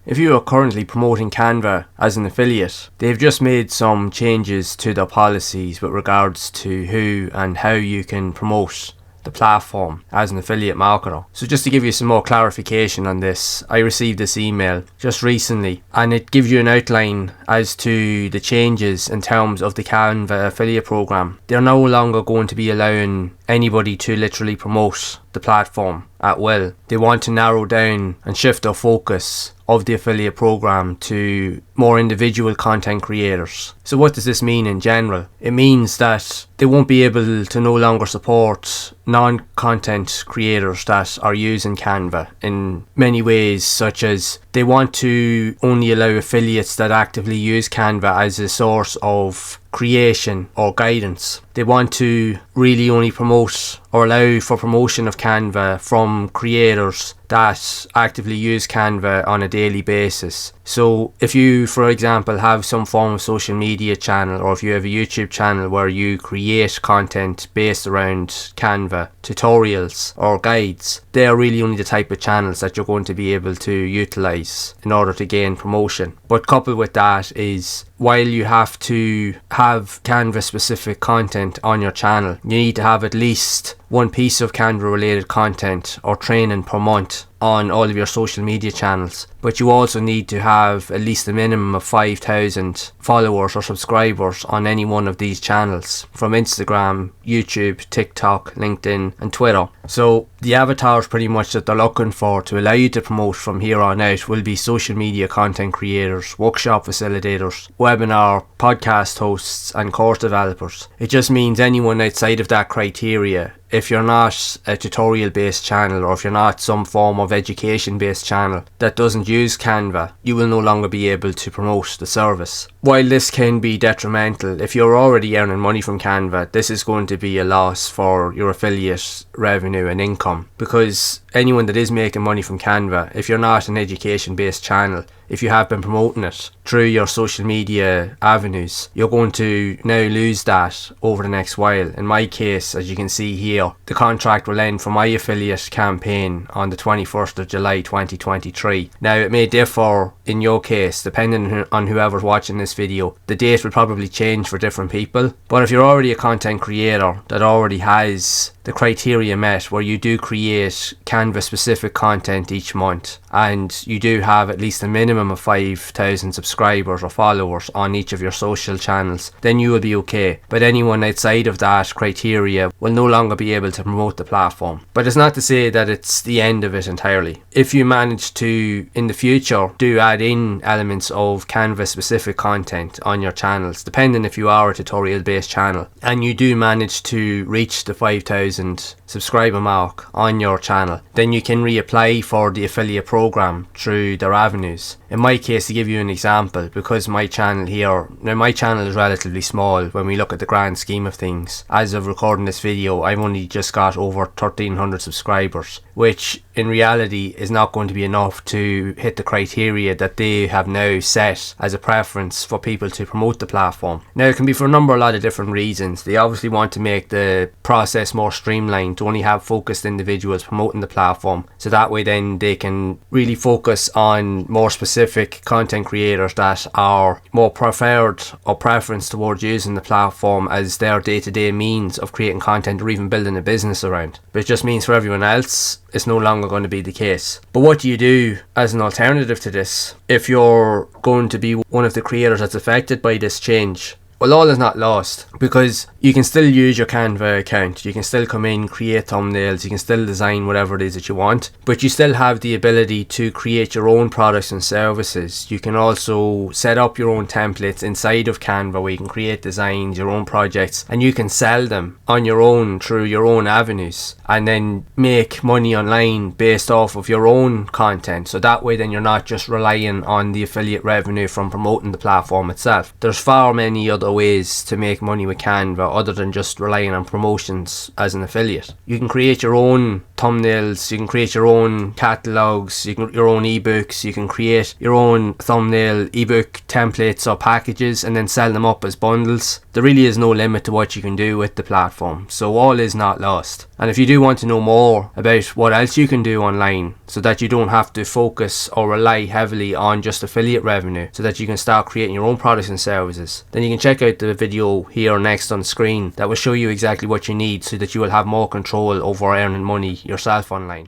If you are currently promoting Canva as an affiliate, they've just made some changes to their policies with regards to who and how you can promote the platform as an affiliate marketer. So just to give you some more clarification on this, I received this email just recently and it gives you an outline as to the changes in terms of the Canva affiliate program. They're no longer going to be allowing anybody to literally promote the platform at will. They want to narrow down and shift their focus of the affiliate program to more individual content creators. So what does this mean in general? It means that they won't be able to no longer support non-content creators that are using Canva in many ways, such as they want to only allow affiliates that actively use Canva as a source of creation or guidance. They want to really only promote or allow for promotion of Canva from creators that actively use Canva on a daily basis. So if you, for example, have some form of social media channel, or if you have a YouTube channel where you create content based around Canva, tutorials or guides, they are really only the type of channels that you're going to be able to utilize in order to gain promotion. But coupled with that is, while you have to have Canva specific content on your channel, you need to have at least one piece of Canva related content or training per month on all of your social media channels. But you also need to have at least a minimum of 5,000 followers or subscribers on any one of these channels, from Instagram, YouTube, TikTok, LinkedIn and Twitter. So the avatars pretty much that they're looking for to allow you to promote from here on out will be social media content creators, workshop facilitators, webinar, podcast hosts and course developers. It just means anyone outside of that criteria. If you're not a tutorial based channel, or if you're not some form of education based channel that doesn't use Canva, you will no longer be able to promote the service. While this can be detrimental, if you're already earning money from Canva, this is going to be a loss for your affiliate revenue and income, because anyone that is making money from Canva, if you're not an education based channel, if you have been promoting it through your social media avenues, you're going to now lose that over the next while. In my case, as you can see here, the contract will end for my affiliate campaign on the 21st of July 2023. Now it may differ in your case depending on whoever's watching this video. The date will probably change for different people, but if you're already a content creator that already has the criteria met, where you do create Canva specific content each month and you do have at least a minimum of 5,000 subscribers or followers on each of your social channels, then you will be okay. But anyone outside of that criteria will no longer be able to promote the platform. But it's not to say that it's the end of it entirely. If you manage to in the future do add in elements of Canva specific content on your channels, depending if you are a tutorial based channel, and you do manage to reach the 5,000 subscriber mark on your channel, then you can reapply for the affiliate program through their avenues. In my case, to give you an example, because my channel here, now my channel is relatively small when we look at the grand scheme of things. As of recording this video, I've only just got over 1,300 subscribers, which in reality is not going to be enough to hit the criteria that they have now set as a preference for people to promote the platform. Now it can be for a lot of different reasons. They obviously want to make the process more streamlined, to only have focused individuals promoting the platform, so that way then they can really focus on more specific content creators that are more preferred or preference towards using the platform as their day-to-day means of creating content or even building a business around. But it just means for everyone else it's no longer going to be the case. But what do you do as an alternative to this if you're going to be one of the creators that's affected by this change? Well, all is not lost, because you can still use your Canva account. You can still come in, create thumbnails, you can still design whatever it is that you want, but you still have the ability to create your own products and services. You can also set up your own templates inside of Canva where you can create designs, your own projects, and you can sell them on your own through your own avenues and then make money online based off of your own content. So that way then you're not just relying on the affiliate revenue from promoting the platform itself. There's far many other ways to make money with Canva other than just relying on promotions as an affiliate. You can create your own thumbnails, you can create your own catalogs, your own ebooks, you can create your own thumbnail ebook templates or packages and then sell them up as bundles. there really is no limit to what you can do with the platform, so all is not lost. And if you do want to know more about what else you can do online, so that you don't have to focus or rely heavily on just affiliate revenue, so that you can start creating your own products and services, then you can check out the video here next on the screen that will show you exactly what you need so that you will have more control over earning money yourself online.